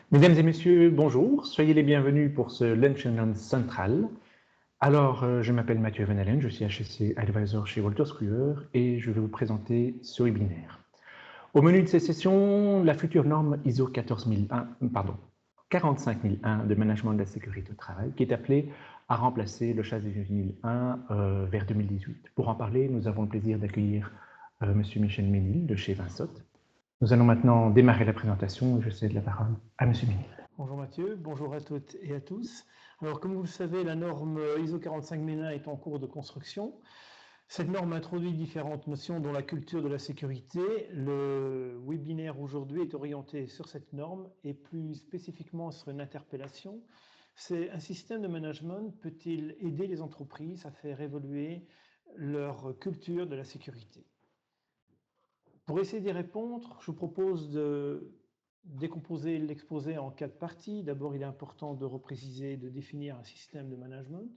Mesdames et messieurs, bonjour. Soyez les bienvenus pour ce Lunch and Learn central. Alors, je m'appelle Mathieu Van Allen, je suis HSC Advisor chez Wolters Kluwer et je vais vous présenter ce webinaire. Au menu de ces sessions, la future norme ISO 45001 de management de la sécurité au travail qui est appelée à remplacer le CHAS 2001 vers 2018. Pour en parler, nous avons le plaisir d'accueillir Monsieur Michel Ménil de chez Vinsot. Nous allons maintenant démarrer la présentation et je cède la parole à Monsieur Ménil. Bonjour Mathieu, bonjour à toutes et à tous. Alors comme vous le savez, la norme ISO 45001 est en cours de construction. Cette norme introduit différentes notions dont la culture de la sécurité. Le webinaire aujourd'hui est orienté sur cette norme et plus spécifiquement sur une interpellation. C'est un système de management peut-il aider les entreprises à faire évoluer leur culture de la sécurité? Pour essayer d'y répondre, je vous propose de décomposer l'exposé en 4 parties. D'abord, il est important de repréciser et de définir un système de management,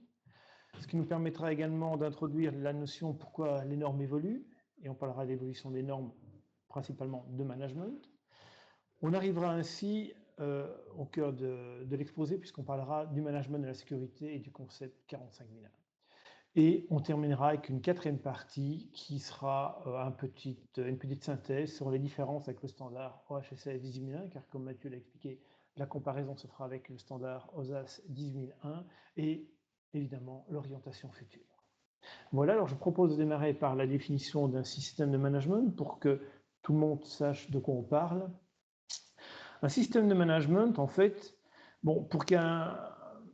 ce qui nous permettra également d'introduire la notion pourquoi les normes évoluent, et on parlera d'évolution des normes principalement de management. On arrivera ainsi au cœur de l'exposé, puisqu'on parlera du management de la sécurité et du concept 45001. Et on terminera avec une quatrième partie qui sera une petite synthèse sur les différences avec le standard OHSAS 18001, car comme Mathieu l'a expliqué, la comparaison se fera avec le standard OSAS 18001 et évidemment l'orientation future. Voilà, alors je propose de démarrer par la définition d'un système de management pour que tout le monde sache de quoi on parle. Un système de management, en fait,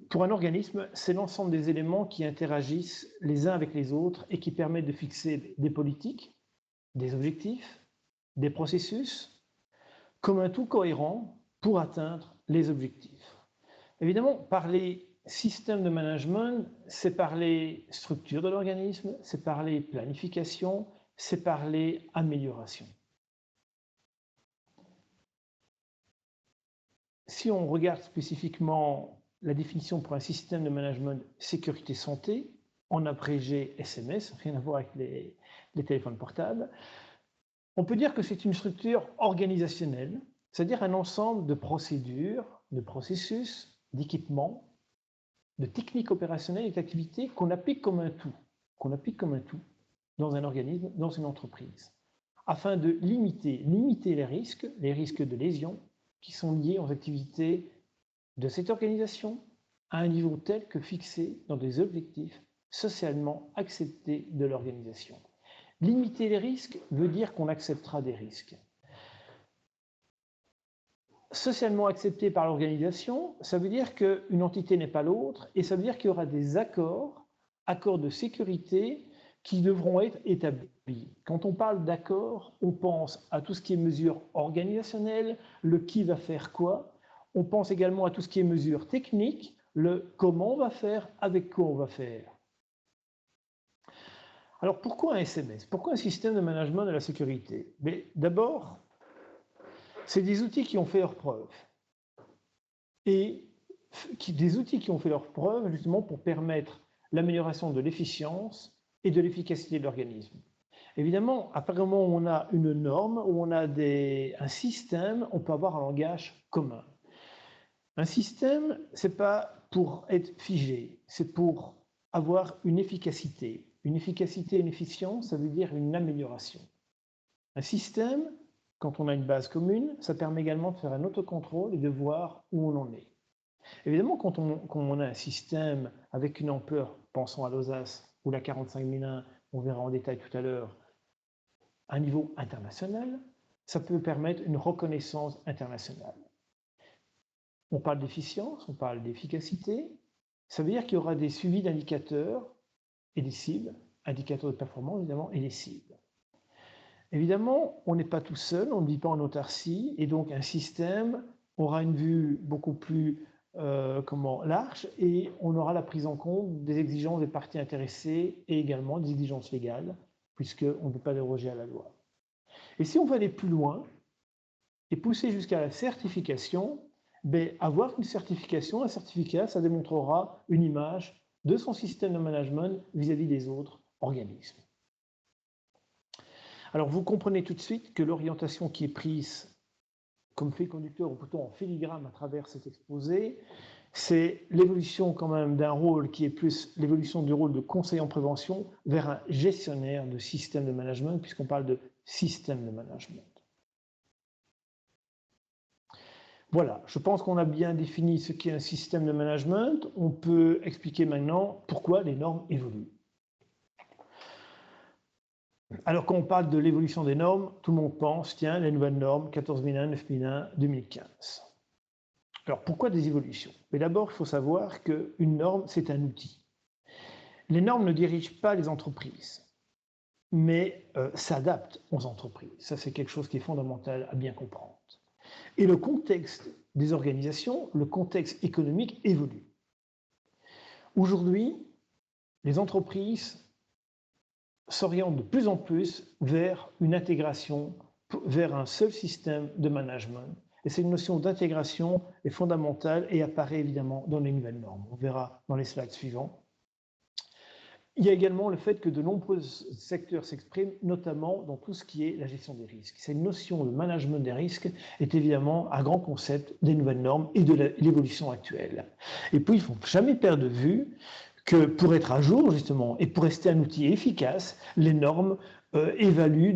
pour un organisme, c'est l'ensemble des éléments qui interagissent les uns avec les autres et qui permettent de fixer des politiques, des objectifs, des processus, comme un tout cohérent pour atteindre les objectifs. Évidemment, parler système de management, c'est parler structure de l'organisme, c'est parler planification, c'est parler amélioration. Si on regarde spécifiquement la définition pour un système de management sécurité santé, en abrégé SMS, rien à voir avec les téléphones portables, on peut dire que c'est une structure organisationnelle, c'est-à-dire un ensemble de procédures, de processus, d'équipements, de techniques opérationnelles et d'activités qu'on applique comme un tout, dans un organisme, dans une entreprise, afin de limiter les risques de lésions qui sont liés aux activités de cette organisation à un niveau tel que fixé dans des objectifs socialement acceptés de l'organisation. Limiter les risques veut dire qu'on acceptera des risques. Socialement accepté par l'organisation, ça veut dire qu'une entité n'est pas l'autre et ça veut dire qu'il y aura des accords de sécurité qui devront être établis. Quand on parle d'accord, on pense à tout ce qui est mesures organisationnelles, le qui va faire quoi. On pense également à tout ce qui est mesures techniques, le comment on va faire, avec quoi on va faire. Alors pourquoi un SMS? Pourquoi un système de management de la sécurité? D'abord, c'est des outils qui ont fait leurs preuves. Et des outils qui ont fait leurs preuves justement pour permettre l'amélioration de l'efficience et de l'efficacité de l'organisme. Évidemment, à partir du moment où on a une norme, où on a un système, on peut avoir un langage commun. Un système, ce n'est pas pour être figé, c'est pour avoir une efficacité. Une efficacité et une efficience, ça veut dire une amélioration. Un système, quand on a une base commune, ça permet également de faire un autocontrôle et de voir où on en est. Évidemment, quand on a un système avec une ampleur, pensons à l'OSAS ou la 45001, on verra en détail tout à l'heure, à un niveau international, ça peut permettre une reconnaissance internationale. On parle d'efficience, on parle d'efficacité, ça veut dire qu'il y aura des suivis d'indicateurs et des cibles, indicateurs de performance évidemment, et des cibles. Évidemment, on n'est pas tout seul, on ne vit pas en autarcie, et donc un système aura une vue beaucoup plus large, et on aura la prise en compte des exigences des parties intéressées et également des exigences légales, puisqu'on ne peut pas déroger à la loi. Et si on veut aller plus loin et pousser jusqu'à la certification, avoir une certification, un certificat, ça démontrera une image de son système de management vis-à-vis des autres organismes. Alors vous comprenez tout de suite que l'orientation qui est prise comme fil conducteur, ou plutôt en filigrane à travers cet exposé, c'est l'évolution quand même d'un rôle qui est plus l'évolution du rôle de conseiller en prévention vers un gestionnaire de système de management, puisqu'on parle de système de management. Voilà, je pense qu'on a bien défini ce qu'est un système de management. On peut expliquer maintenant pourquoi les normes évoluent. Alors, quand on parle de l'évolution des normes, tout le monde pense, tiens, les nouvelles normes, 14001, 9001, 2015. Alors, pourquoi des évolutions? Mais d'abord, il faut savoir qu'une norme, c'est un outil. Les normes ne dirigent pas les entreprises, mais s'adaptent aux entreprises. Ça, c'est quelque chose qui est fondamental à bien comprendre. Et le contexte des organisations, le contexte économique évolue. Aujourd'hui, les entreprises s'orientent de plus en plus vers une intégration, vers un seul système de management. Et cette notion d'intégration est fondamentale et apparaît évidemment dans les nouvelles normes. On verra dans les slides suivants. Il y a également le fait que de nombreux secteurs s'expriment, notamment dans tout ce qui est la gestion des risques. Cette notion de management des risques est évidemment un grand concept des nouvelles normes et de l'évolution actuelle. Et puis, il ne faut jamais perdre de vue que pour être à jour, justement, et pour rester un outil efficace, les normes sont évaluées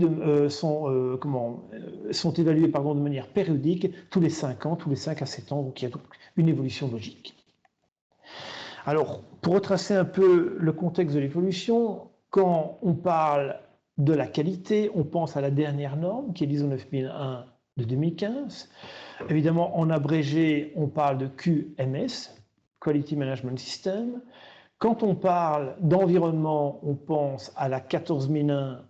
de manière périodique, tous les 5 ans, tous les 5 à 7 ans, donc il y a une évolution logique. Alors, pour retracer un peu le contexte de l'évolution, quand on parle de la qualité, on pense à la dernière norme, qui est l'ISO 9001 de 2015. Évidemment, en abrégé, on parle de QMS, Quality Management System. Quand on parle d'environnement, on pense à la 14001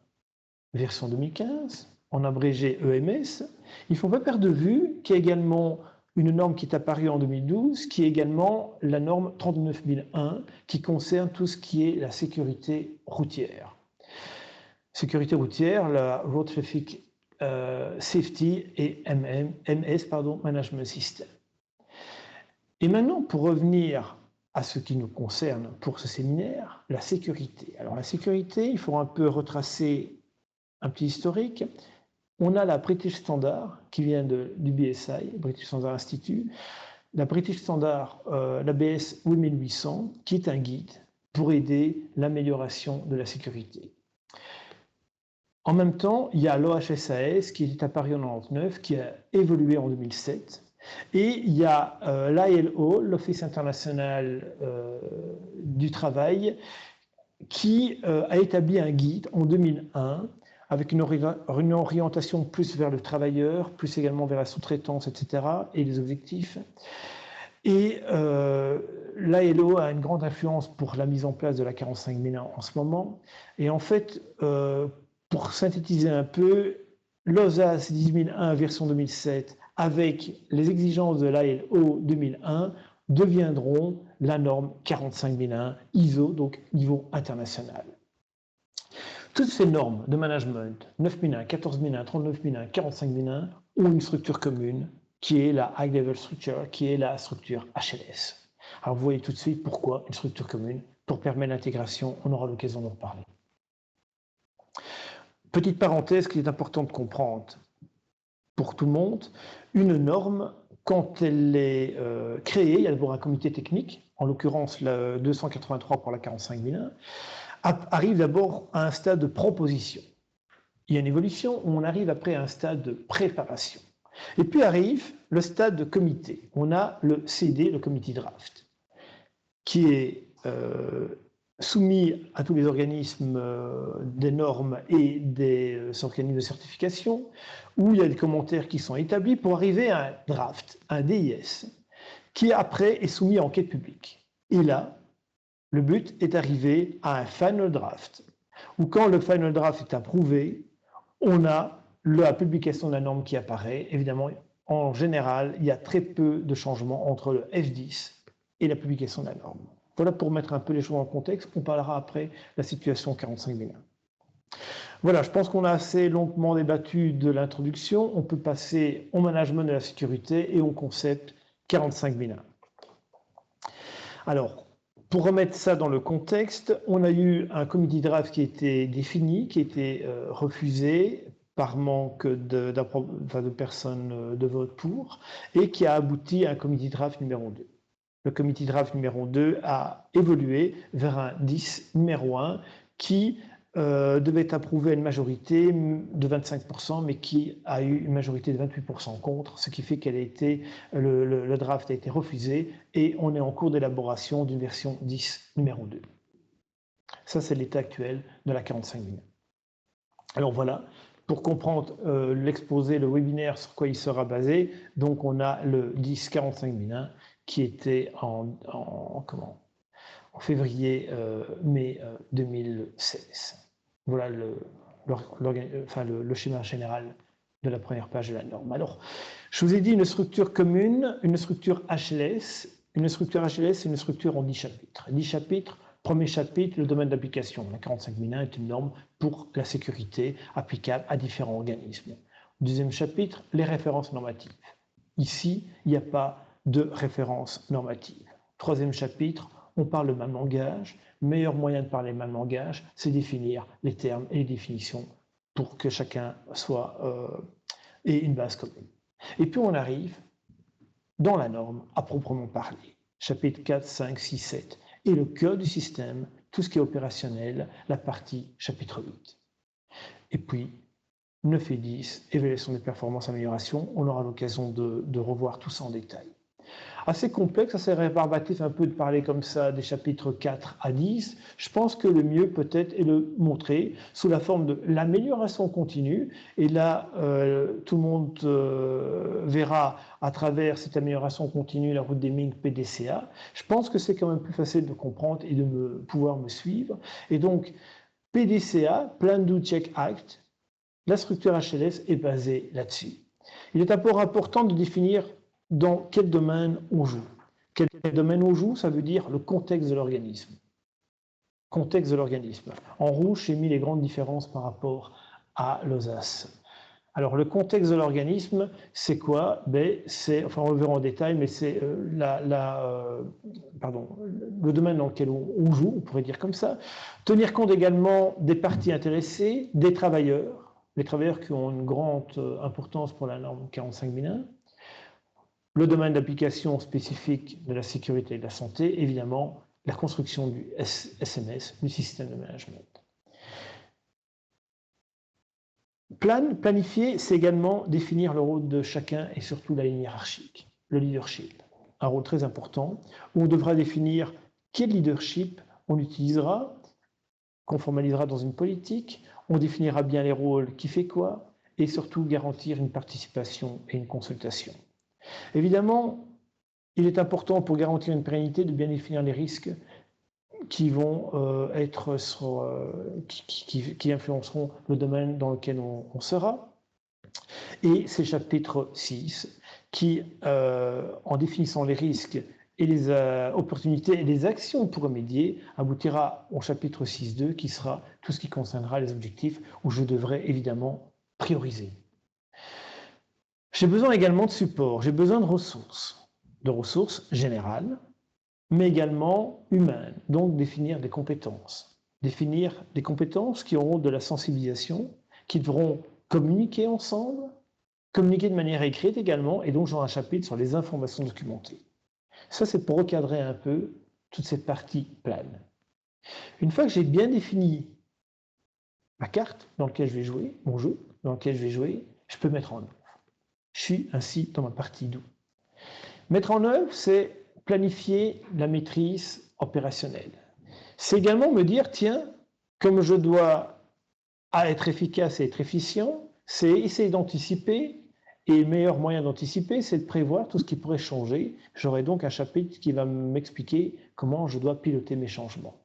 version 2015, en abrégé EMS. Il ne faut pas perdre de vue qu'il y a également une norme qui est apparue en 2012, qui est également la norme 39001, qui concerne tout ce qui est la sécurité routière. Sécurité routière, la Road Traffic Safety et MS, Management System. Et maintenant, pour revenir à ce qui nous concerne pour ce séminaire, la sécurité. Alors la sécurité, il faut un peu retracer un petit historique. On a la British Standard qui vient du BSI, British Standard Institute, la British Standard, l'ABS 8800, qui est un guide pour aider l'amélioration de la sécurité. En même temps, il y a l'OHSAS qui est apparu en 1999, qui a évolué en 2007, et il y a l'ILO, l'Office international du travail, qui a établi un guide en 2001 avec une orientation plus vers le travailleur, plus également vers la sous-traitance, etc., et les objectifs. Et l'ILO a une grande influence pour la mise en place de la 45001 en ce moment. Et en fait, pour synthétiser un peu, l'OSAS 10001 version 2007, avec les exigences de l'ILO 2001, deviendront la norme 45001 ISO, donc niveau international. Toutes ces normes de management, 9001, 14001, 39001, 45001, ont une structure commune, qui est la High Level Structure, qui est la structure HLS. Alors vous voyez tout de suite pourquoi une structure commune, pour permettre l'intégration, on aura l'occasion d'en reparler. Petite parenthèse qu'il est important de comprendre pour tout le monde, une norme, quand elle est créée, il y a d'abord un comité technique, en l'occurrence le 283 pour la 45001, arrive d'abord à un stade de proposition. Il y a une évolution où on arrive après à un stade de préparation. Et puis arrive le stade de comité. On a le CD, le committee draft, qui est soumis à tous les organismes des normes et des organismes de certification, où il y a des commentaires qui sont établis pour arriver à un draft, un DIS, qui après est soumis à enquête publique. Et là, le but est d'arriver à un final draft, où quand le final draft est approuvé, on a la publication de la norme qui apparaît. Évidemment, en général, il y a très peu de changements entre le F10 et la publication de la norme. Voilà pour mettre un peu les choses en contexte. On parlera après de la situation 45001. Voilà, je pense qu'on a assez longuement débattu de l'introduction. On peut passer au management de la sécurité et au concept 45001. Alors, pour remettre ça dans le contexte, on a eu un committee draft qui a été défini, qui a été refusé par manque de personnes de vote pour, et qui a abouti à un committee draft numéro 2. Le committee draft numéro 2 a évolué vers un 10 numéro 1 qui devait approuver à une majorité de 25%, mais qui a eu une majorité de 28% contre, ce qui fait le draft a été refusé et on est en cours d'élaboration d'une version 10 numéro 2. Ça, c'est l'état actuel de la 45.1. Alors voilà, pour comprendre l'exposé, le webinaire, sur quoi il sera basé, donc on a le 10.45.1 qui était en février-mai 2016. Voilà le schéma général de la première page de la norme. Alors, je vous ai dit une structure commune, une structure HLS. Une structure HLS, c'est une structure en 10 chapitres. 10 chapitres, premier chapitre, le domaine d'application. La 45.1 est une norme pour la sécurité applicable à différents organismes. Deuxième chapitre, les références normatives. Ici, il n'y a pas de référence normative. Troisième chapitre, on parle le même langage. Meilleur moyen de parler le même langage, c'est définir les termes et les définitions pour que chacun ait une base commune. Et puis on arrive dans la norme à proprement parler. Chapitre 4, 5, 6, 7. Et le cœur du système, tout ce qui est opérationnel, la partie chapitre 8. Et puis, 9 et 10, évaluation des performances, amélioration. On aura l'occasion de revoir tout ça en détail. Assez complexe, assez rébarbatif un peu de parler comme ça des chapitres 4 à 10. Je pense que le mieux peut-être est de montrer sous la forme de l'amélioration continue. Et là, tout le monde verra à travers cette amélioration continue la route des Ming PDCA. Je pense que c'est quand même plus facile de comprendre et de pouvoir me suivre. Et donc, PDCA, Plan Do Check Act, la structure HLS est basée là-dessus. Il est un peu important de définir dans quel domaine on joue. Quel domaine on joue, ça veut dire le contexte de l'organisme. Contexte de l'organisme. En rouge, j'ai mis les grandes différences par rapport à l'OSAS. Alors, le contexte de l'organisme, c'est quoi? On le verra en détail, mais c'est le domaine dans lequel on joue, on pourrait dire comme ça. Tenir compte également des parties intéressées, des travailleurs, les travailleurs qui ont une grande importance pour la norme 45.1. Le domaine d'application spécifique de la sécurité et de la santé, évidemment, la construction du SMS, du système de management. Planifier, c'est également définir le rôle de chacun et surtout la ligne hiérarchique, le leadership. Un rôle très important où on devra définir quel leadership on utilisera, qu'on formalisera dans une politique, on définira bien les rôles, qui fait quoi, et surtout garantir une participation et une consultation. Évidemment, il est important pour garantir une pérennité de bien définir les risques qui vont qui influenceront le domaine dans lequel on sera. Et c'est le chapitre 6 qui, en définissant les risques et les opportunités et les actions pour remédier, aboutira au chapitre 6.2 qui sera tout ce qui concernera les objectifs où je devrais évidemment prioriser. J'ai besoin également de support, j'ai besoin de ressources générales, mais également humaines, donc définir des compétences. Définir des compétences qui auront de la sensibilisation, qui devront communiquer ensemble, communiquer de manière écrite également, et donc j'aurai un chapitre sur les informations documentées. Ça, c'est pour recadrer un peu toute cette partie plane. Une fois que j'ai bien défini ma carte dans laquelle je vais jouer, mon jeu dans lequel je vais jouer, je peux mettre en œuvre. Je suis ainsi dans ma partie do. Mettre en œuvre, c'est planifier la maîtrise opérationnelle. C'est également me dire, tiens, comme je dois être efficace et être efficient, c'est essayer d'anticiper, et le meilleur moyen d'anticiper, c'est de prévoir tout ce qui pourrait changer. J'aurai donc un chapitre qui va m'expliquer comment je dois piloter mes changements.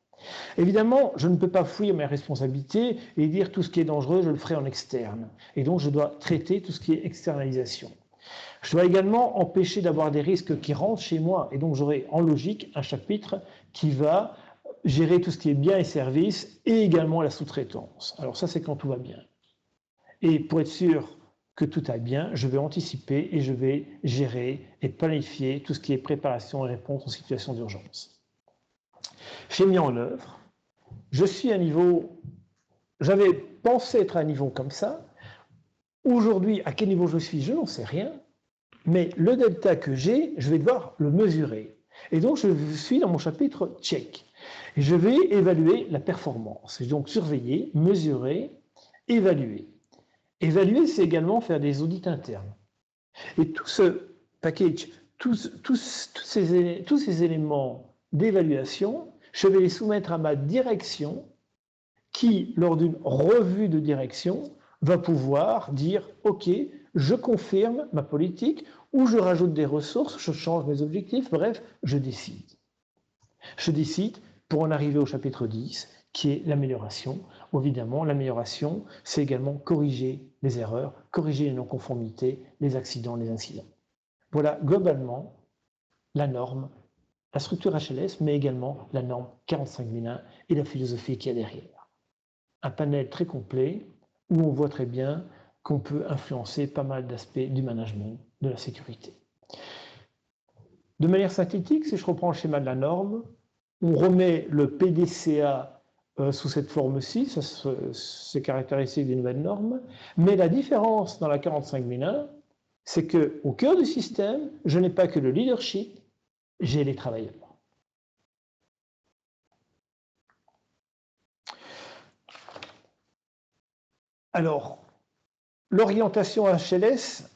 Évidemment, je ne peux pas fuir mes responsabilités et dire tout ce qui est dangereux, je le ferai en externe. Et donc, je dois traiter tout ce qui est externalisation. Je dois également empêcher d'avoir des risques qui rentrent chez moi. Et donc, j'aurai en logique un chapitre qui va gérer tout ce qui est biens et services et également la sous-traitance. Alors ça, c'est quand tout va bien. Et pour être sûr que tout aille bien, je vais anticiper et je vais gérer et planifier tout ce qui est préparation et réponse en situation d'urgence. J'ai mis en œuvre. Je suis à un niveau, j'avais pensé être à un niveau comme ça. Aujourd'hui, à quel niveau je suis, je n'en sais rien, mais le delta que j'ai, je vais devoir le mesurer. Et donc, je suis dans mon chapitre check. Et je vais évaluer la performance. Et donc, surveiller, mesurer, évaluer. Évaluer, c'est également faire des audits internes. Et tout ce package, tous ces éléments d'évaluation, je vais les soumettre à ma direction qui, lors d'une revue de direction, va pouvoir dire « Ok, je confirme ma politique ou je rajoute des ressources, je change mes objectifs, bref, je décide. » Je décide pour en arriver au chapitre 10, qui est l'amélioration. Évidemment, l'amélioration, c'est également corriger les erreurs, corriger les non-conformités, les accidents, les incidents. Voilà globalement la norme, la structure HLS, mais également la norme 45001 et la philosophie qu'il y a derrière. Un panel très complet où on voit très bien qu'on peut influencer pas mal d'aspects du management de la sécurité. De manière synthétique, si je reprends le schéma de la norme, on remet le PDCA sous cette forme-ci, c'est caractéristique des nouvelles normes, mais la différence dans la 45001, c'est qu'au cœur du système, je n'ai pas que le leadership, j'ai les travailleurs. Alors, l'orientation HLS,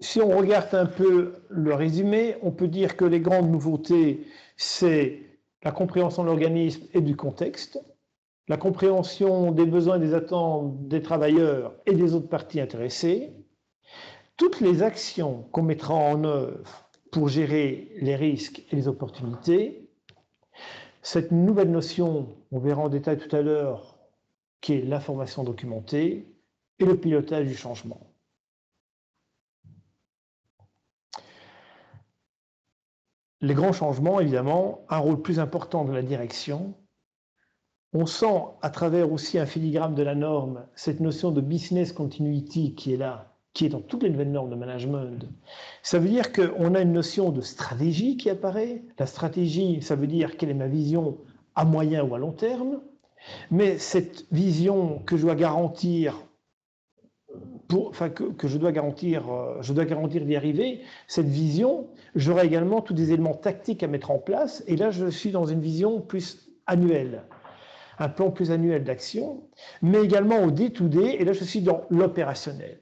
si on regarde un peu le résumé, on peut dire que les grandes nouveautés, c'est la compréhension de l'organisme et du contexte, la compréhension des besoins et des attentes des travailleurs et des autres parties intéressées, toutes les actions qu'on mettra en œuvre pour gérer les risques et les opportunités, cette nouvelle notion, on verra en détail tout à l'heure, qui est l'information documentée et le pilotage du changement. Les grands changements, évidemment, un rôle plus important de la direction. On sent à travers aussi un filigrane de la norme cette notion de business continuity qui est là, qui est dans toutes les nouvelles normes de management. Ça veut dire qu'on a une notion de stratégie qui apparaît. La stratégie, ça veut dire quelle est ma vision à moyen ou à long terme. Mais cette vision que je dois garantir, que je dois garantir d'y arriver, cette vision, j'aurai également tous des éléments tactiques à mettre en place. Et là, je suis dans une vision plus annuelle, un plan plus annuel d'action, mais également au day-to-day, et là, je suis dans l'opérationnel.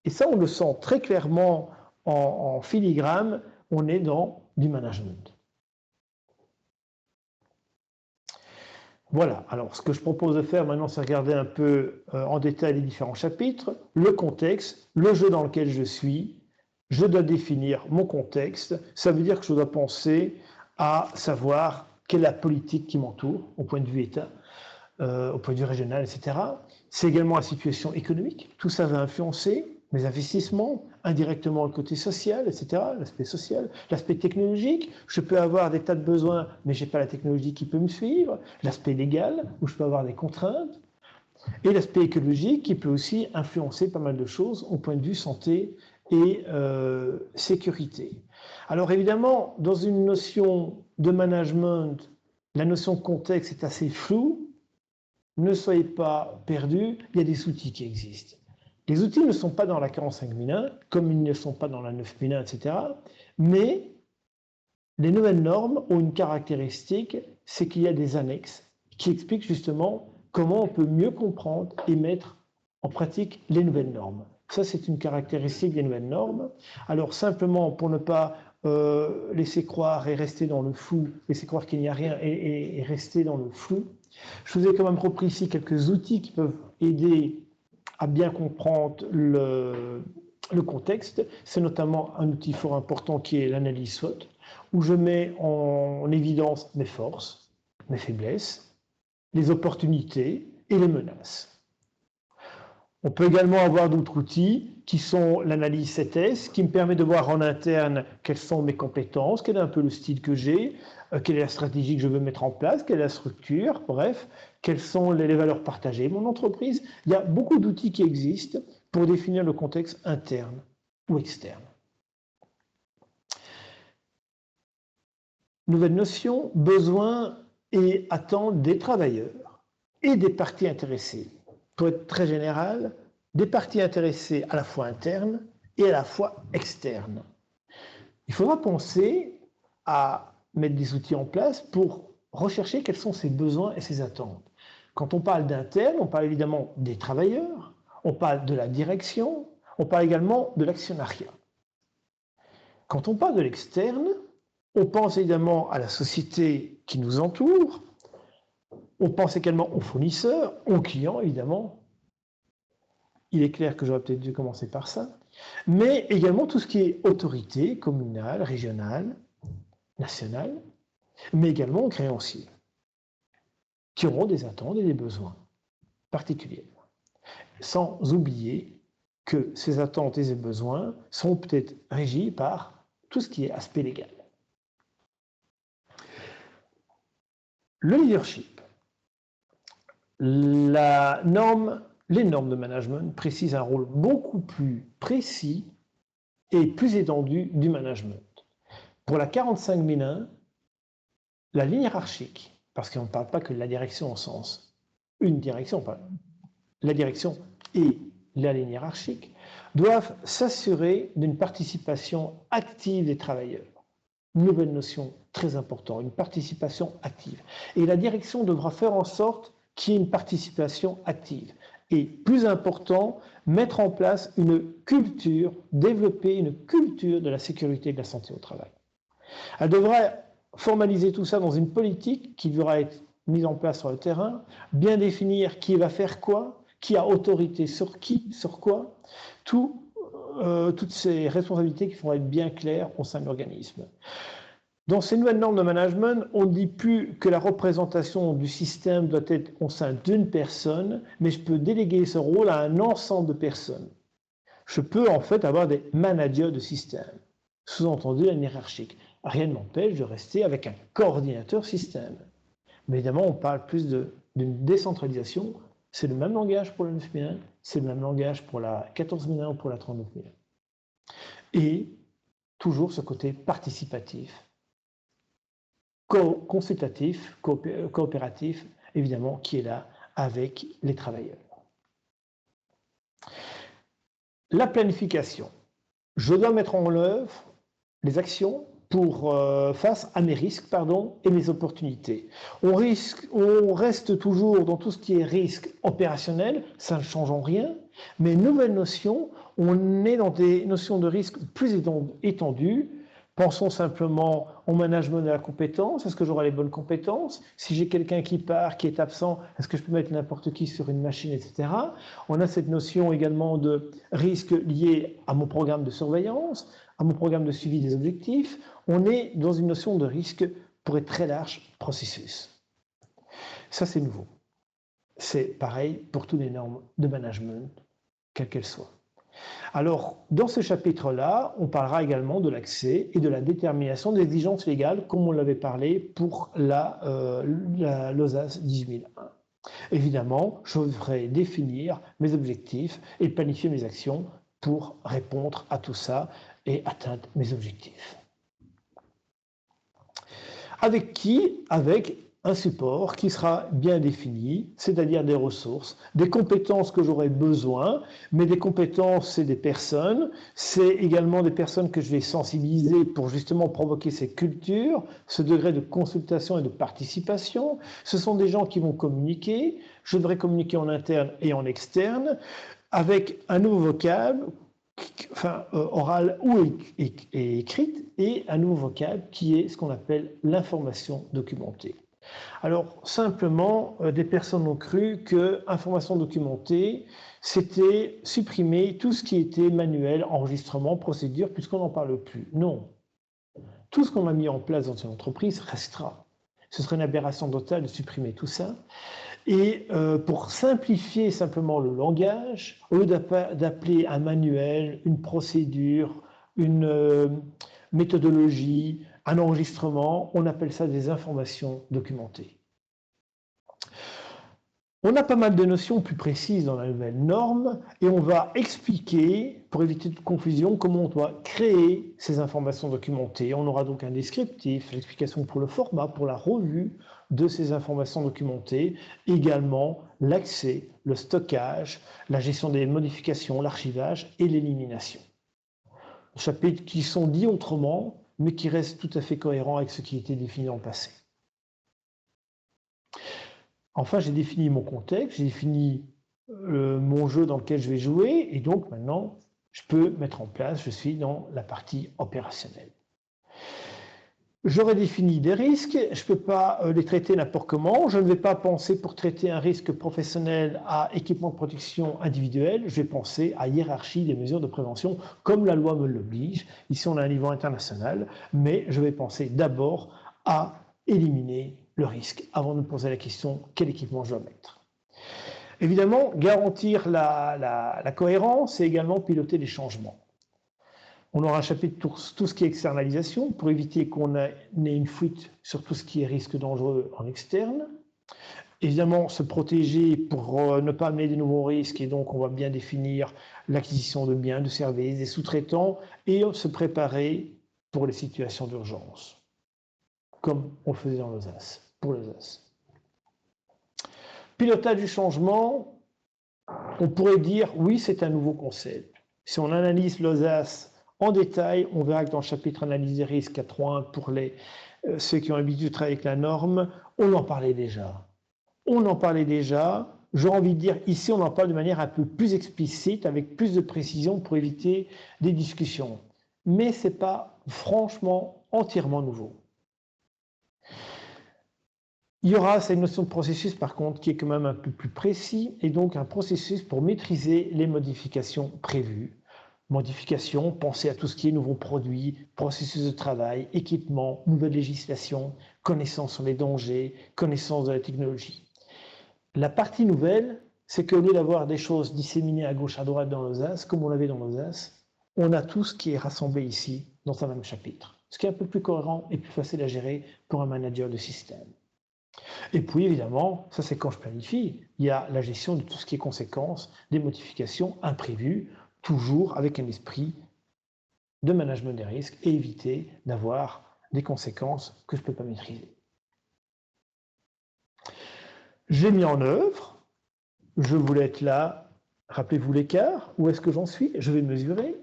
Et ça, on le sent très clairement en filigrane, on est dans du management. Voilà, alors ce que je propose de faire maintenant, c'est regarder un peu en détail les différents chapitres, le contexte, le jeu dans lequel je suis, je dois définir mon contexte, ça veut dire que je dois penser à savoir quelle est la politique qui m'entoure, au point de vue État, au point de vue régional, etc. C'est également la situation économique, tout ça va influencer mes investissements, indirectement le côté social, etc., l'aspect social, l'aspect technologique, je peux avoir des tas de besoins, mais je n'ai pas la technologie qui peut me suivre, l'aspect légal, où je peux avoir des contraintes, et l'aspect écologique qui peut aussi influencer pas mal de choses au point de vue santé et sécurité. Alors évidemment, dans une notion de management, la notion de contexte est assez floue, ne soyez pas perdus, il y a des outils qui existent. Les outils ne sont pas dans la 45001, comme ils ne sont pas dans la 9001, etc. Mais les nouvelles normes ont une caractéristique, c'est qu'il y a des annexes qui expliquent justement comment on peut mieux comprendre et mettre en pratique les nouvelles normes. Ça, c'est une caractéristique des nouvelles normes. Alors, simplement, pour ne pas laisser croire et rester dans le flou, laisser croire qu'il n'y a rien et rester dans le flou, je vous ai quand même repris ici quelques outils qui peuvent aider à bien comprendre le contexte. C'est notamment un outil fort important qui est l'analyse SWOT, où je mets en évidence mes forces, mes faiblesses, les opportunités et les menaces. On peut également avoir d'autres outils qui sont l'analyse 7S, qui me permet de voir en interne quelles sont mes compétences, quel est un peu le style que j'ai, quelle est la stratégie que je veux mettre en place, quelle est la structure, bref, quelles sont les valeurs partagées de mon entreprise. Il y a beaucoup d'outils qui existent pour définir le contexte interne ou externe. Nouvelle notion, besoins et attentes des travailleurs et des parties intéressées. Pour être très général, des parties intéressées à la fois internes et à la fois externes. Il faudra penser à mettre des outils en place pour rechercher quels sont ses besoins et ses attentes. Quand on parle d'interne, on parle évidemment des travailleurs, on parle de la direction, on parle également de l'actionnariat. Quand on parle de l'externe, on pense évidemment à la société qui nous entoure, on pense également aux fournisseurs, aux clients évidemment. Il est clair que j'aurais peut-être dû commencer par ça, mais également tout ce qui est autorité communale, régionale, nationale, mais également aux créanciers, qui auront des attentes et des besoins particuliers. Sans oublier que ces attentes et ces besoins sont peut-être régis par tout ce qui est aspect légal. Le leadership. Les normes de management précisent un rôle beaucoup plus précis et plus étendu du management. Pour la 45001, la ligne hiérarchique, parce qu'on ne parle pas que de la direction au sens une direction, la direction et la ligne hiérarchique, doivent s'assurer d'une participation active des travailleurs. Une nouvelle notion très importante, une participation active. Et la direction devra faire en sorte qu'il y ait une participation active. Et plus important, mettre en place une culture, développer une culture de la sécurité et de la santé au travail. Elle devra formaliser tout ça dans une politique qui devra être mise en place sur le terrain, bien définir qui va faire quoi, qui a autorité sur qui, sur quoi, toutes ces responsabilités qui vont être bien claires au sein de l'organisme. Dans ces nouvelles normes de management, on ne dit plus que la représentation du système doit être au sein d'une personne, mais je peux déléguer ce rôle à un ensemble de personnes. Je peux en fait avoir des managers de système, sous-entendu la hiérarchique. Rien ne m'empêche de rester avec un coordinateur système. Mais évidemment, on parle plus d'une décentralisation. C'est le même langage pour le 9001, c'est le même langage pour la 14001 ou pour la 39001. Et toujours ce côté participatif, consultatif, coopératif, évidemment, qui est là avec les travailleurs. La planification. Je dois mettre en œuvre les actions face à mes risques et mes opportunités. On reste toujours dans tout ce qui est risque opérationnel, ça ne change en rien, mais nouvelle notion, on est dans des notions de risque plus étendues. Pensons simplement au management de la compétence. Est-ce que j'aurai les bonnes compétences? Si j'ai quelqu'un qui part, qui est absent, est-ce que je peux mettre n'importe qui sur une machine, etc. On a cette notion également de risque lié à mon programme de surveillance, à mon programme de suivi des objectifs. On est dans une notion de risque pour être très large processus. Ça, c'est nouveau. C'est pareil pour toutes les normes de management, quelles qu'elles soient. Alors, dans ce chapitre-là, on parlera également de l'accès et de la détermination des exigences légales, comme on l'avait parlé pour la LOSAS 18001. Évidemment, je devrais définir mes objectifs et planifier mes actions pour répondre à tout ça et atteindre mes objectifs. Avec qui? Avec un support qui sera bien défini, c'est-à-dire des ressources, des compétences que j'aurai besoin, mais des compétences, c'est des personnes, c'est également des personnes que je vais sensibiliser pour justement provoquer ces cultures, ce degré de consultation et de participation. Ce sont des gens qui vont communiquer, je devrais communiquer en interne et en externe, avec un nouveau vocable, oral ou écrite, et un nouveau vocable qui est ce qu'on appelle l'information documentée. Alors, simplement, des personnes ont cru que information documentée, c'était supprimer tout ce qui était manuel, enregistrement, procédure, puisqu'on n'en parle plus. Non. Tout ce qu'on a mis en place dans une entreprise restera. Ce serait une aberration totale de supprimer tout ça. Et pour simplifier simplement le langage, au lieu d'appeler un manuel, une procédure, une méthodologie, un enregistrement, on appelle ça des informations documentées. On a pas mal de notions plus précises dans la nouvelle norme et on va expliquer, pour éviter toute confusion, comment on doit créer ces informations documentées. On aura donc un descriptif, l'explication pour le format, pour la revue de ces informations documentées, également l'accès, le stockage, la gestion des modifications, l'archivage et l'élimination. Chapitres qui sont dits autrement, mais qui restent tout à fait cohérents avec ce qui était défini dans le passé. Enfin, j'ai défini mon contexte, j'ai défini mon jeu dans lequel je vais jouer, et donc maintenant, je peux mettre en place, je suis dans la partie opérationnelle. J'aurais défini des risques, je ne peux pas les traiter n'importe comment, je ne vais pas penser pour traiter un risque professionnel à équipement de protection individuel, je vais penser à hiérarchie des mesures de prévention, comme la loi me l'oblige. Ici, on a un niveau international, mais je vais penser d'abord à éliminer le risque avant de me poser la question quel équipement je dois mettre. Évidemment, garantir la cohérence et également piloter les changements. On aura un chapitre sur tout ce qui est externalisation pour éviter qu'on ait une fuite sur tout ce qui est risque dangereux en externe. Évidemment, se protéger pour ne pas amener de nouveaux risques et donc on va bien définir l'acquisition de biens, de services, des sous-traitants et se préparer pour les situations d'urgence, comme on le faisait dans l'OSAS, pour l'OSAS. Pilotage du changement, on pourrait dire oui, c'est un nouveau concept. Si on analyse l'OSAS en détail, on verra que dans le chapitre analyse des risques à 3.1 pour ceux qui ont l'habitude de travailler avec la norme, on en parlait déjà. On en parlait déjà. J'ai envie de dire, ici, on en parle de manière un peu plus explicite, avec plus de précision pour éviter des discussions. Mais ce n'est pas franchement entièrement nouveau. Il y aura cette notion de processus, par contre, qui est quand même un peu plus précis, et donc un processus pour maîtriser les modifications prévues. Modifications, pensez à tout ce qui est nouveaux produits, processus de travail, équipement, nouvelle législation, connaissance sur les dangers, connaissance de la technologie. La partie nouvelle, c'est qu'au lieu d'avoir des choses disséminées à gauche, à droite dans l'OSAS, comme on l'avait dans l'OSAS, on a tout ce qui est rassemblé ici, dans un même chapitre. Ce qui est un peu plus cohérent et plus facile à gérer pour un manager de système. Et puis, évidemment, ça c'est quand je planifie, il y a la gestion de tout ce qui est conséquences, des modifications imprévues, toujours avec un esprit de management des risques et éviter d'avoir des conséquences que je ne peux pas maîtriser. J'ai mis en œuvre, je voulais être là, rappelez-vous l'écart, où est-ce que j'en suis, je vais mesurer.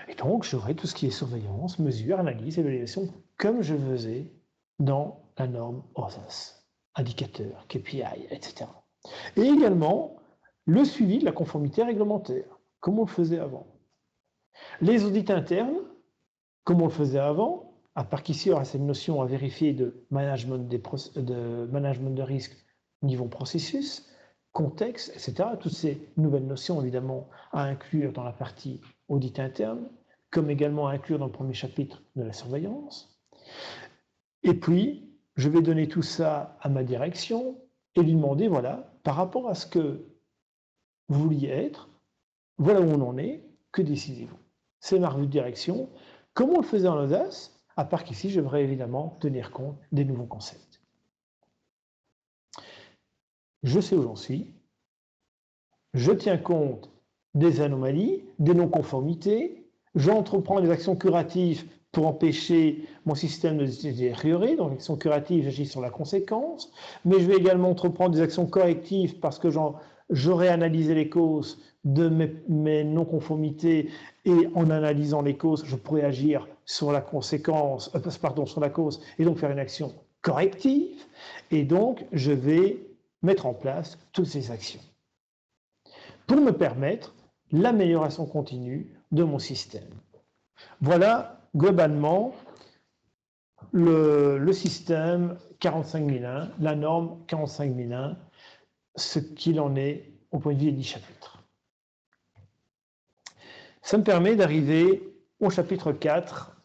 Et donc, j'aurai tout ce qui est surveillance, mesure, analyse, évaluation, comme je faisais dans la norme OSAS, indicateurs, KPI, etc. Et également, le suivi de la conformité réglementaire, comme on le faisait avant. Les audits internes, comme on le faisait avant, à part qu'ici, il y aura cette notion à vérifier de management de risque niveau processus, contexte, etc. Toutes ces nouvelles notions, évidemment, à inclure dans la partie audit interne, comme également à inclure dans le premier chapitre de la surveillance. Et puis, je vais donner tout ça à ma direction et lui demander, voilà, par rapport à ce que vous vouliez être, voilà où on en est, que décidez-vous? C'est ma revue de direction. Comme on le faisait en l'audace, à part qu'ici, je devrais évidemment tenir compte des nouveaux concepts. Je sais où j'en suis. Je tiens compte des anomalies, des non-conformités. J'entreprends des actions curatives pour empêcher mon système de se détériorer. Donc, l'action curative, j'agis sur la conséquence. Mais je vais également entreprendre des actions correctives parce que j'aurai analysé les causes de mes non-conformités et en analysant les causes, je pourrais agir sur la conséquence, sur la cause et donc faire une action corrective. Et donc, je vais mettre en place toutes ces actions pour me permettre l'amélioration continue de mon système. Voilà globalement le système 45001, la norme 45001, ce qu'il en est au point de vue des 10 chapitres. Ça me permet d'arriver au chapitre 4,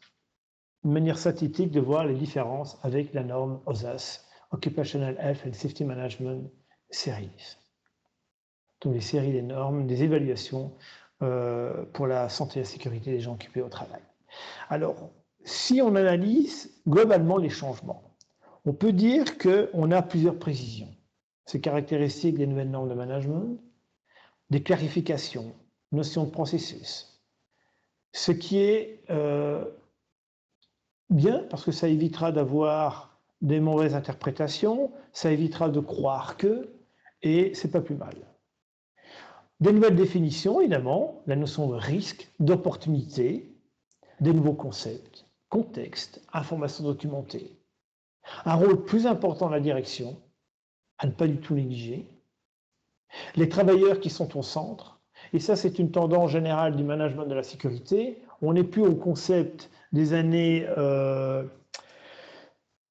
de manière synthétique, de voir les différences avec la norme OSAS, Occupational Health and Safety Management Series. Donc les séries des normes, des évaluations pour la santé et la sécurité des gens occupés au travail. Alors, si on analyse globalement les changements, on peut dire qu'on a plusieurs précisions. ces caractéristiques des nouvelles normes de management, des clarifications, notions de processus. Ce qui est bien, parce que ça évitera d'avoir des mauvaises interprétations, ça évitera de croire que, et c'est pas plus mal. Des nouvelles définitions, évidemment, la notion de risque, d'opportunité, des nouveaux concepts, contexte, information documentée. Un rôle plus important de la direction, à ne pas du tout négliger. Les travailleurs qui sont au centre, et ça c'est une tendance générale du management de la sécurité. On n'est plus au concept des années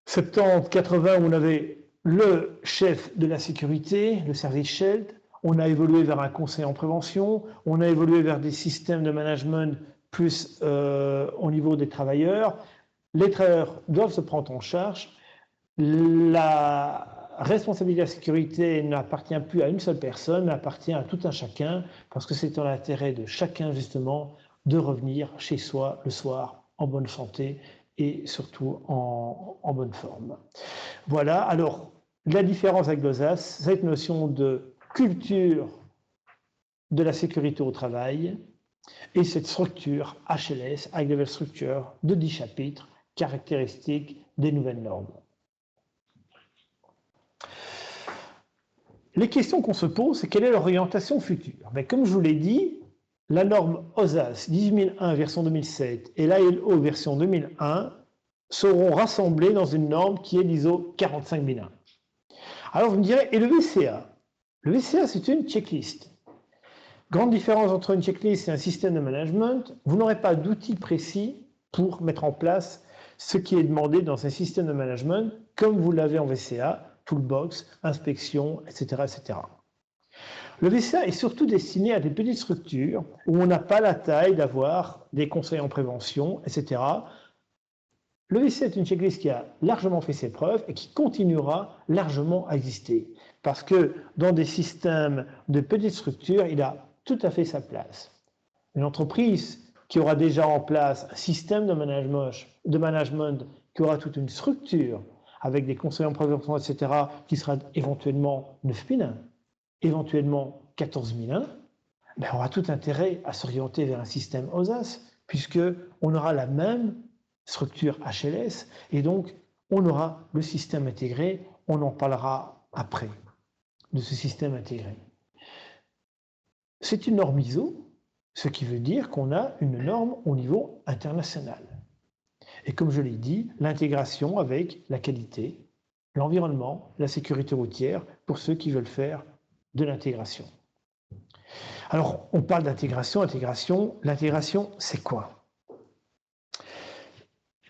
70, 80 où on avait le chef de la sécurité, le service SHELD. On a évolué vers un conseil en prévention, on a évolué vers des systèmes de management plus au niveau des travailleurs. Les travailleurs doivent se prendre en charge. La responsabilité de la sécurité n'appartient plus à une seule personne, mais appartient à tout un chacun, parce que c'est dans l'intérêt de chacun, justement, de revenir chez soi le soir en bonne santé et surtout en bonne forme. Voilà, alors, la différence avec l'OSAS, cette notion de culture de la sécurité au travail et cette structure HLS, High Level Structure, de 10 chapitres, caractéristiques des nouvelles normes. Les questions qu'on se pose, c'est quelle est l'orientation future? Mais comme je vous l'ai dit, la norme OSAS 18001 version 2007 et l'ILO version 2001 seront rassemblées dans une norme qui est l'ISO 45001. Alors vous me direz, et le VCA? Le VCA, c'est une checklist. Grande différence entre une checklist et un système de management, vous n'aurez pas d'outils précis pour mettre en place ce qui est demandé dans un système de management, comme vous l'avez en VCA, toolbox, inspection, etc., etc. Le VCA est surtout destiné à des petites structures où on n'a pas la taille d'avoir des conseils en prévention, etc. Le VCA est une checklist qui a largement fait ses preuves et qui continuera largement à exister. Parce que dans des systèmes de petites structures, il a tout à fait sa place. Une entreprise qui aura déjà en place un système de management qui aura toute une structure avec des conseils en prévention, etc., qui sera éventuellement 9001, éventuellement 14001, ben on aura tout intérêt à s'orienter vers un système OSAS, puisqu'on aura la même structure HLS, et donc on aura le système intégré, on en parlera après de ce système intégré. C'est une norme ISO, ce qui veut dire qu'on a une norme au niveau international. Et comme je l'ai dit, l'intégration avec la qualité, l'environnement, la sécurité routière, pour ceux qui veulent faire de l'intégration. Alors, on parle d'intégration, l'intégration, c'est quoi?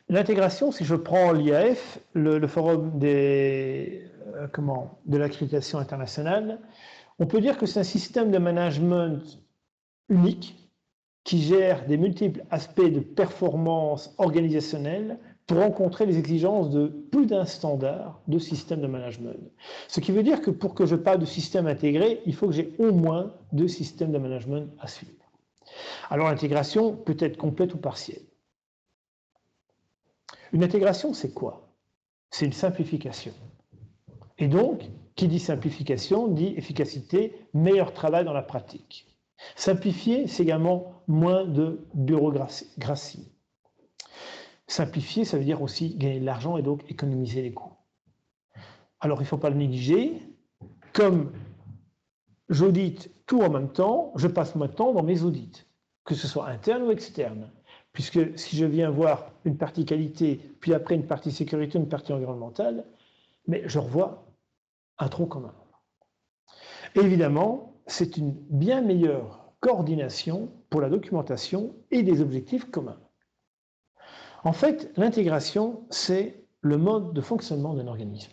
L'intégration, si je prends l'IAF, le forum de l'accréditation internationale, on peut dire que c'est un système de management unique qui gère des multiples aspects de performance organisationnelle pour rencontrer les exigences de plus d'un standard de système de management. Ce qui veut dire que pour que je parle de système intégré, il faut que j'ai au moins 2 systèmes de management à suivre. Alors l'intégration peut être complète ou partielle. Une intégration, c'est quoi? C'est une simplification. Et donc, qui dit simplification, dit efficacité, meilleur travail dans la pratique. Simplifier, c'est également moins de bureaucratie. Simplifier, ça veut dire aussi gagner de l'argent et donc économiser les coûts. Alors, il ne faut pas le négliger. Comme j'audite tout en même temps, je passe moins de temps dans mes audits, que ce soit interne ou externe. Puisque si je viens voir une partie qualité, puis après une partie sécurité, une partie environnementale, mais je revois un tronc commun. Et évidemment, c'est une bien meilleure coordination pour la documentation et des objectifs communs. En fait, l'intégration, c'est le mode de fonctionnement d'un organisme.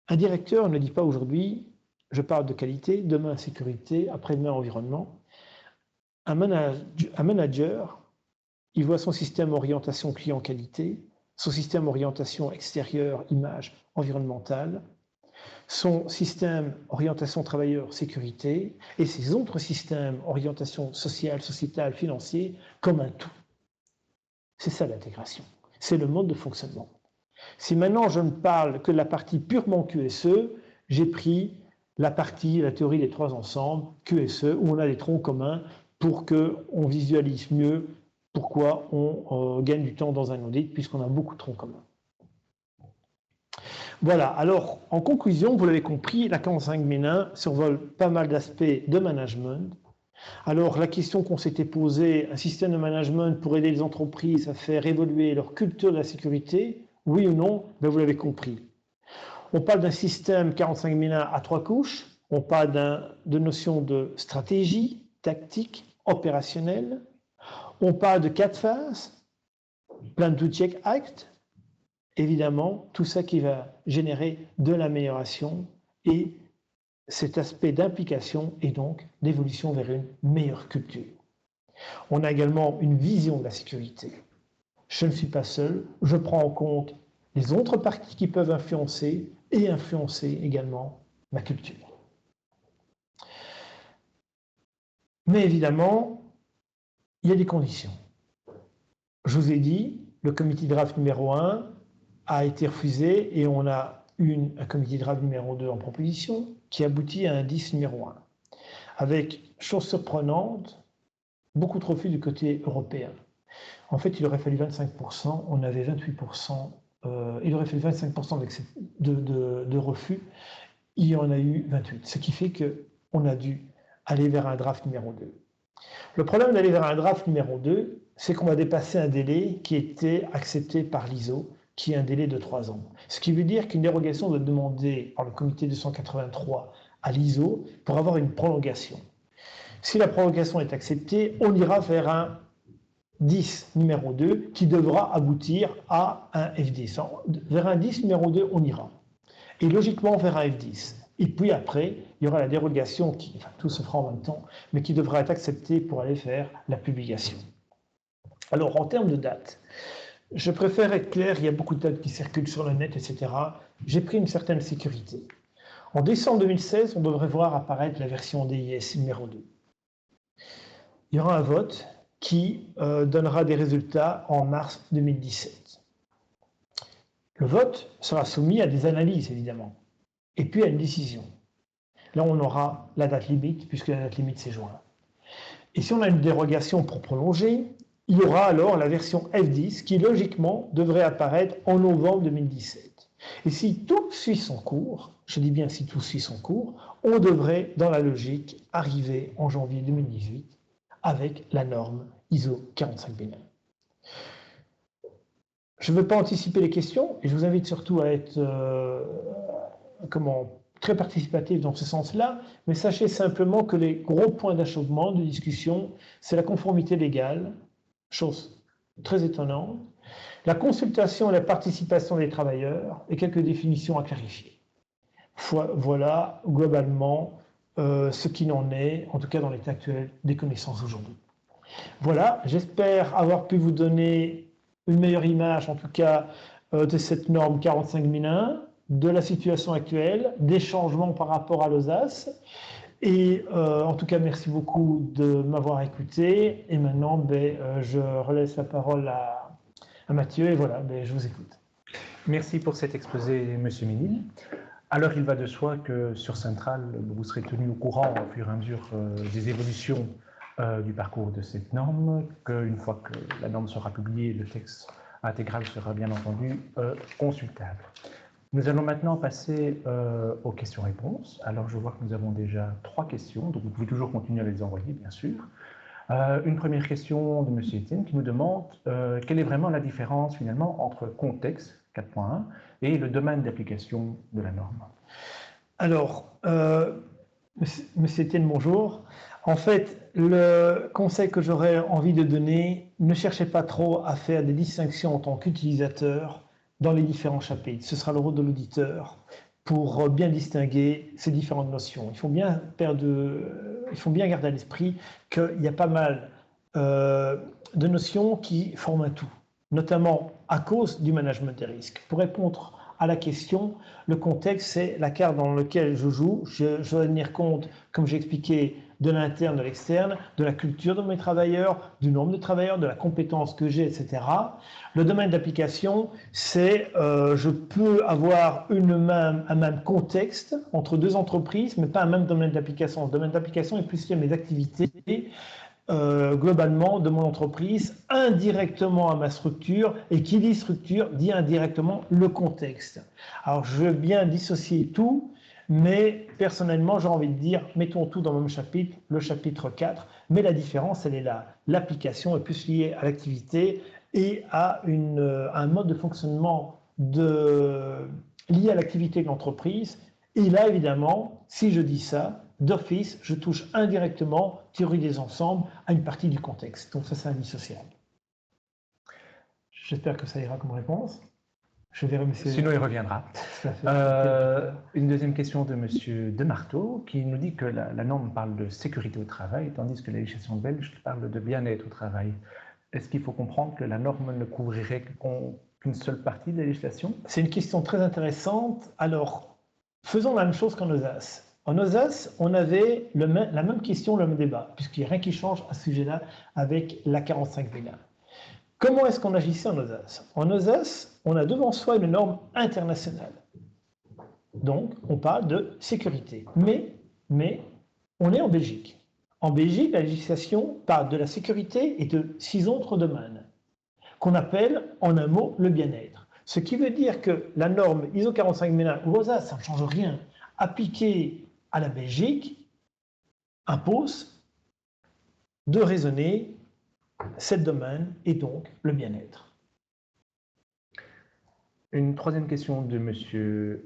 Un directeur ne dit pas aujourd'hui « je parle de qualité, demain sécurité, après-demain environnement ». Un manager, il voit son système orientation client qualité, son système orientation extérieure, image environnementale, son système orientation travailleur sécurité et ses autres systèmes orientation sociale, sociétale, financier comme un tout. C'est ça l'intégration, c'est le mode de fonctionnement. Si maintenant je ne parle que de la partie purement QSE, j'ai pris la théorie des trois ensembles, QSE, où on a des troncs communs pour qu'on visualise mieux pourquoi on gagne du temps dans un audit, puisqu'on a beaucoup de troncs communs. Voilà, alors en conclusion, vous l'avez compris, la 45001 survole pas mal d'aspects de management. Alors la question qu'on s'était posée, un système de management pour aider les entreprises à faire évoluer leur culture de la sécurité, oui ou non? Ben, vous l'avez compris. On parle d'un système 45001 à 3 couches, on parle de notion de stratégie, tactique, opérationnelle, on parle de 4 phases, plan to check act, évidemment, tout ça qui va générer de l'amélioration et cet aspect d'implication et donc d'évolution vers une meilleure culture. On a également une vision de la sécurité. Je ne suis pas seul, je prends en compte les autres parties qui peuvent influencer et influencer également ma culture. Mais évidemment, il y a des conditions. Je vous ai dit, le comité draft numéro 1 a été refusé et on a un comité draft numéro 2 en proposition qui aboutit à un 10 numéro 1. Avec, chose surprenante, beaucoup de refus du côté européen. En fait, il aurait fallu 25%, on avait 28%, il aurait fallu 25% de refus, il y en a eu 28%, ce qui fait qu'on a dû aller vers un draft numéro 2. Le problème d'aller vers un draft numéro 2, c'est qu'on va dépasser un délai qui était accepté par l'ISO, qui est un délai de 3 ans. Ce qui veut dire qu'une dérogation doit être demandée par le comité 283 à l'ISO pour avoir une prolongation. Si la prolongation est acceptée, on ira vers un 10 numéro 2 qui devra aboutir à un F10. Vers un 10 numéro 2, on ira. Et logiquement vers un F10. Et puis après, il y aura la dérogation, tout se fera en même temps, mais qui devra être acceptée pour aller faire la publication. Alors en termes de date, je préfère être clair, il y a beaucoup de dates qui circulent sur le net, etc. J'ai pris une certaine sécurité. En décembre 2016, on devrait voir apparaître la version DIS numéro 2. Il y aura un vote qui donnera des résultats en mars 2017. Le vote sera soumis à des analyses, évidemment, et puis à une décision. Là, on aura la date limite, puisque la date limite, c'est juin. Et si on a une dérogation pour prolonger, il y aura alors la version F10 qui, logiquement, devrait apparaître en novembre 2017. Et si tout suit son cours, je dis bien si tout suit son cours, on devrait, dans la logique, arriver en janvier 2018 avec la norme ISO 45001. Je ne veux pas anticiper les questions, et je vous invite surtout à être très participatif dans ce sens-là, mais sachez simplement que les gros points d'achoppement, de discussion, c'est la conformité légale, chose très étonnante, la consultation et la participation des travailleurs, et quelques définitions à clarifier. Voilà globalement ce qu'il en est, en tout cas dans l'état actuel des connaissances aujourd'hui. Voilà, j'espère avoir pu vous donner une meilleure image, en tout cas, de cette norme 45001, de la situation actuelle, des changements par rapport à l'OSAS. Et en tout cas, merci beaucoup de m'avoir écouté. Et maintenant, je relaisse la parole à Mathieu. Et voilà, je vous écoute. Merci pour cet exposé, M. Ménil. Alors, il va de soi que sur Central, vous serez tenu au courant au fur et à mesure des évolutions du parcours de cette norme, qu'une fois que la norme sera publiée, le texte intégral sera bien entendu consultable. Nous allons maintenant passer aux questions-réponses. Alors, je vois que nous avons déjà 3 questions, donc vous pouvez toujours continuer à les envoyer, bien sûr. Une première question de M. Etienne qui nous demande quelle est vraiment la différence, finalement, entre contexte 4.1 et le domaine d'application de la norme. Alors, M. Etienne, bonjour. En fait, le conseil que j'aurais envie de donner, ne cherchez pas trop à faire des distinctions en tant qu'utilisateur dans les différents chapitres. Ce sera le rôle de l'auditeur pour bien distinguer ces différentes notions. Il faut bien garder à l'esprit qu'il y a pas mal de notions qui forment un tout, notamment à cause du management des risques. Pour répondre à la question, le contexte, c'est la carte dans laquelle je joue. Je dois tenir compte, comme j'ai expliqué, de l'interne, de l'externe, de la culture de mes travailleurs, du nombre de travailleurs, de la compétence que j'ai, etc. Le domaine d'application, c'est je peux avoir un même contexte entre deux entreprises, mais pas un même domaine d'application. Le domaine d'application est plus lié à mes activités, globalement de mon entreprise, indirectement à ma structure, et qui dit structure dit indirectement le contexte. Alors je veux bien dissocier tout, mais personnellement j'ai envie de dire mettons tout dans le même chapitre, le chapitre 4, mais la différence elle est là. L'application est plus liée à l'activité et à un mode de fonctionnement lié à l'activité de l'entreprise. Et là évidemment, si je dis ça, d'office, je touche indirectement, théorie des ensembles, à une partie du contexte. Donc ça, c'est indissociable. J'espère que ça ira comme réponse. Je verrai monsieur. Sinon, il reviendra. Une deuxième question de monsieur Demarteau, qui nous dit que la norme parle de sécurité au travail, tandis que la législation belge parle de bien-être au travail. Est-ce qu'il faut comprendre que la norme ne couvrirait qu'une seule partie de la législation? C'est une question très intéressante. Alors, faisons la même chose qu'en Alsace. En Alsace, on avait la même question, le même débat, puisqu'il n'y a rien qui change à ce sujet-là avec la 45.001. Comment est-ce qu'on agissait en Alsace? En Alsace, on a devant soi une norme internationale. Donc, on parle de sécurité. Mais on est en Belgique. En Belgique, la législation parle de la sécurité et de 6 autres domaines, qu'on appelle, en un mot, le bien-être. Ce qui veut dire que la norme ISO 45001 ou Alsace, ça ne change rien, appliquée à la Belgique, impose de raisonner 7 domaines et donc le bien-être. Une troisième question de monsieur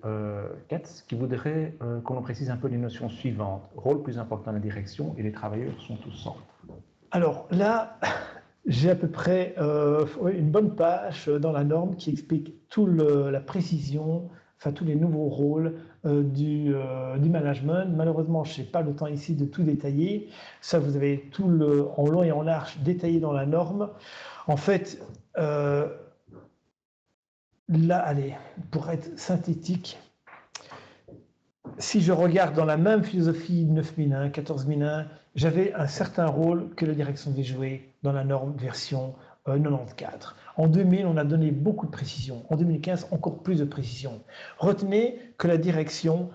Katz qui voudrait qu'on précise un peu les notions suivantes. Rôle plus important de la direction et les travailleurs sont au centre. Alors là, j'ai à peu près une bonne page dans la norme qui explique toute la précision, enfin tous les nouveaux rôles du management. Malheureusement, je n'ai pas le temps ici de tout détailler. Ça, vous avez tout en long et en large détaillé dans la norme. En fait, là, allez, pour être synthétique, si je regarde dans la même philosophie 9001, 14001, j'avais un certain rôle que la direction devait jouer dans la norme version 94. En 2000, on a donné beaucoup de précision. En 2015, encore plus de précision. Retenez que la direction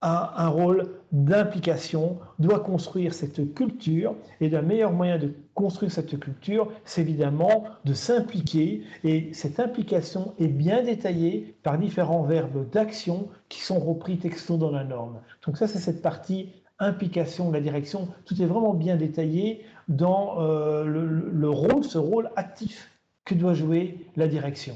a un rôle d'implication, doit construire cette culture, et le meilleur moyen de construire cette culture, c'est évidemment de s'impliquer, et cette implication est bien détaillée par différents verbes d'action qui sont repris texto dans la norme. Donc ça, c'est cette partie implication de la direction. Tout est vraiment bien détaillé dans le rôle, ce rôle actif que doit jouer la direction.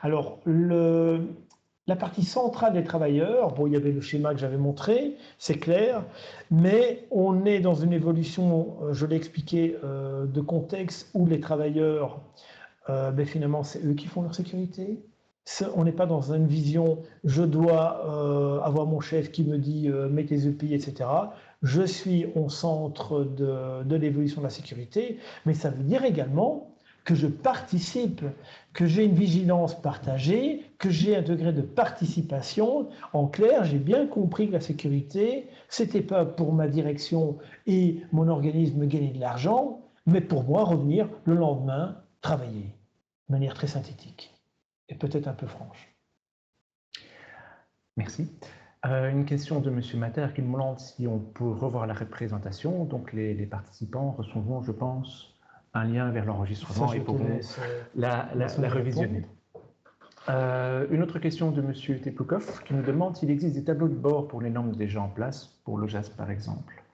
Alors, la partie centrale des travailleurs, bon, il y avait le schéma que j'avais montré, c'est clair, mais on est dans une évolution, je l'ai expliqué, de contexte où les travailleurs, finalement, c'est eux qui font leur sécurité. On n'est pas dans une vision, je dois avoir mon chef qui me dit mets tes EPI, etc. Je suis au centre de l'évolution de la sécurité, mais ça veut dire également que je participe, que j'ai une vigilance partagée, que j'ai un degré de participation. En clair, j'ai bien compris que la sécurité, c'était pas pour ma direction et mon organisme gagner de l'argent, mais pour moi revenir le lendemain travailler, de manière très synthétique et peut-être un peu franche. Merci. Une question de monsieur Mater qui me demande si on peut revoir la représentation. Donc les participants recevront, je pense, un lien vers l'enregistrement et pourront la revisionner. Une autre question de M. Tepoukov qui nous demande s'il existe des tableaux de bord pour les normes déjà en place, pour l'OJAS par exemple.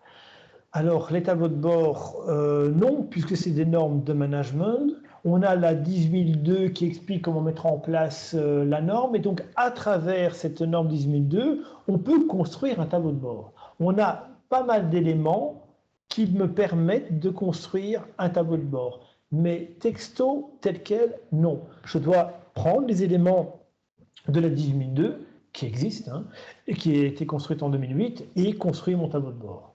Alors, les tableaux de bord, non, puisque c'est des normes de management. On a la 18002 qui explique comment mettre en place la norme. Et donc, à travers cette norme 18002, on peut construire un tableau de bord. On a pas mal d'éléments qui me permettent de construire un tableau de bord. Mais texto, tel quel, non. Je dois prendre les éléments de la 18002 qui existent, et qui a été construite en 2008, et construire mon tableau de bord.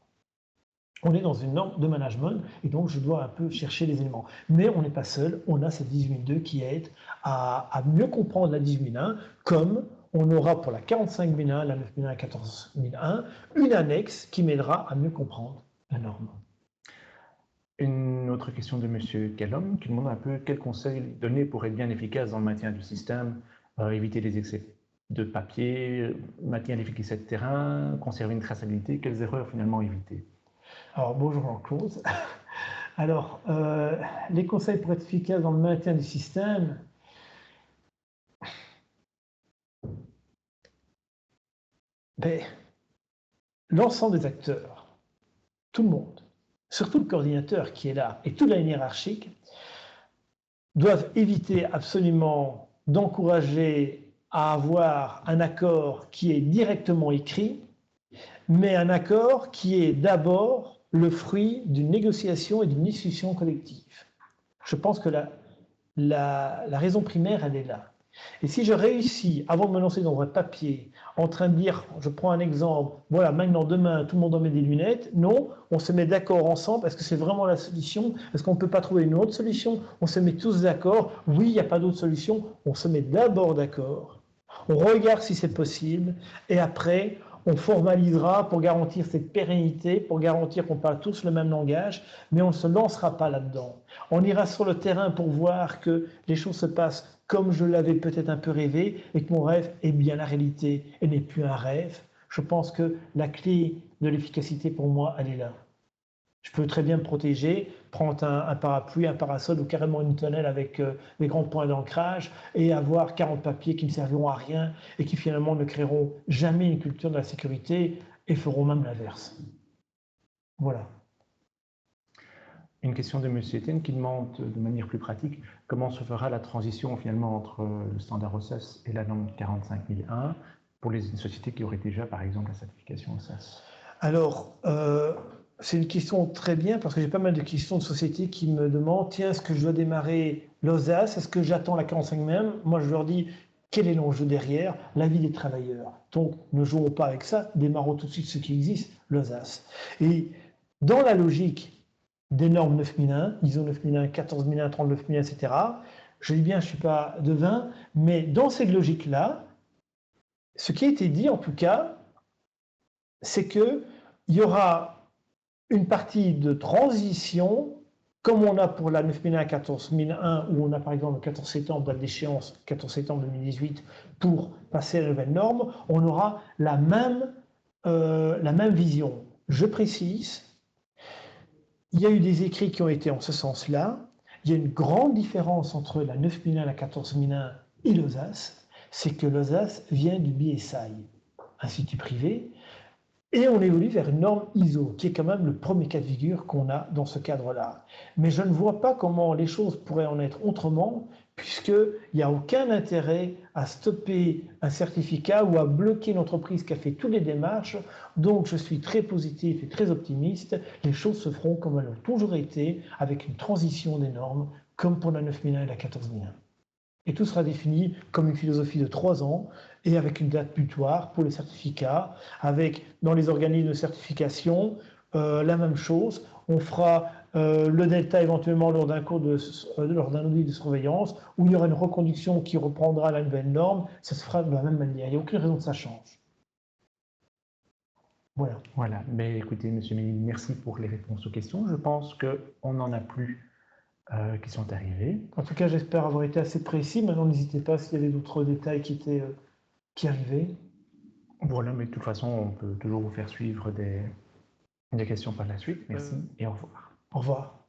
On est dans une norme de management, et donc je dois un peu chercher les éléments. Mais on n'est pas seul, on a cette 18002 qui aide à mieux comprendre la 18001, comme on aura pour la 45.001, la 9.001, la 14.001, une annexe qui m'aidera à mieux comprendre la norme. Une autre question de M. Callum qui demande un peu quels conseils donner pour être bien efficace dans le maintien du système, éviter les excès de papier, maintenir l'efficacité de terrain, conserver une traçabilité, quelles erreurs finalement éviter? Alors bonjour Jean-Claude. Alors, les conseils pour être efficace dans le maintien du système, ben, l'ensemble des acteurs, tout le monde, surtout le coordinateur qui est là et toute la ligne hiérarchique, doivent éviter absolument d'encourager à avoir un accord qui est directement écrit, mais un accord qui est d'abord le fruit d'une négociation et d'une discussion collective. Je pense que la raison primaire, elle est là. Et si je réussis, avant de me lancer dans un papier, en train de dire, je prends un exemple, voilà, maintenant, demain, tout le monde en met des lunettes, non, on se met d'accord ensemble, est-ce que c'est vraiment la solution? Est-ce qu'on ne peut pas trouver une autre solution? On se met tous d'accord, oui, il n'y a pas d'autre solution, on se met d'abord d'accord, on regarde si c'est possible, et après, on formalisera pour garantir cette pérennité, pour garantir qu'on parle tous le même langage, mais on ne se lancera pas là-dedans. On ira sur le terrain pour voir que les choses se passent comme je l'avais peut-être un peu rêvé, et que mon rêve est bien la réalité et n'est plus un rêve. Je pense que la clé de l'efficacité pour moi, elle est là. Je peux très bien me protéger, prendre un parapluie, un parasol ou carrément une tonnelle avec des grands points d'ancrage et avoir 40 papiers qui ne serviront à rien et qui finalement ne créeront jamais une culture de la sécurité et feront même l'inverse. Voilà. Une question de M. Etienne qui demande de manière plus pratique comment se fera la transition finalement entre le standard OSAS et la norme 45001 pour les sociétés qui auraient déjà par exemple la certification OSAS. Alors, c'est une question très bien parce que j'ai pas mal de questions de sociétés qui me demandent tiens, est-ce que je dois démarrer l'OSAS? Est-ce que j'attends la 45 même? Moi, je leur dis quel est l'enjeu derrière? La vie des travailleurs. Donc, ne jouons pas avec ça, démarrons tout de suite ce qui existe, l'OSAS. Et dans la logique des normes 9001, ISO 9001, 14001, 39001, etc., je dis bien, je ne suis pas devin, mais dans cette logique-là, ce qui a été dit en tout cas, c'est qu'il y aura une partie de transition, comme on a pour la 9001, 14001, où on a par exemple le 14 septembre, date d'échéance, 14 septembre 2018, pour passer à la nouvelle norme, on aura la même vision. Je précise, il y a eu des écrits qui ont été en ce sens-là. Il y a une grande différence entre la 9001, la 14001 et l'OSAS, c'est que l'OSAS vient du BSI, institut privé, et on évolue vers une norme ISO, qui est quand même le premier cas de figure qu'on a dans ce cadre-là. Mais je ne vois pas comment les choses pourraient en être autrement, puisqu'il n'y a aucun intérêt à stopper un certificat ou à bloquer l'entreprise qui a fait toutes les démarches. Donc je suis très positif et très optimiste. Les choses se feront comme elles ont toujours été, avec une transition des normes, comme pour la 9001 et la 14001. Et tout sera défini comme une philosophie de 3 ans et avec une date butoir pour les certificats, avec dans les organismes de certification la même chose. On fera le delta éventuellement lors d'un audit de surveillance où il y aura une reconduction qui reprendra la nouvelle norme. Ça se fera de la même manière. Il n'y a aucune raison que ça change. Voilà. Voilà. Mais écoutez, M. Ménil, merci pour les réponses aux questions. Je pense qu'on n'en a plus qui sont arrivés. En tout cas, j'espère avoir été assez précis. Maintenant, n'hésitez pas s'il y avait d'autres détails qui arrivaient. Voilà, mais de toute façon, on peut toujours vous faire suivre des questions par la suite. Merci et au revoir. Au revoir.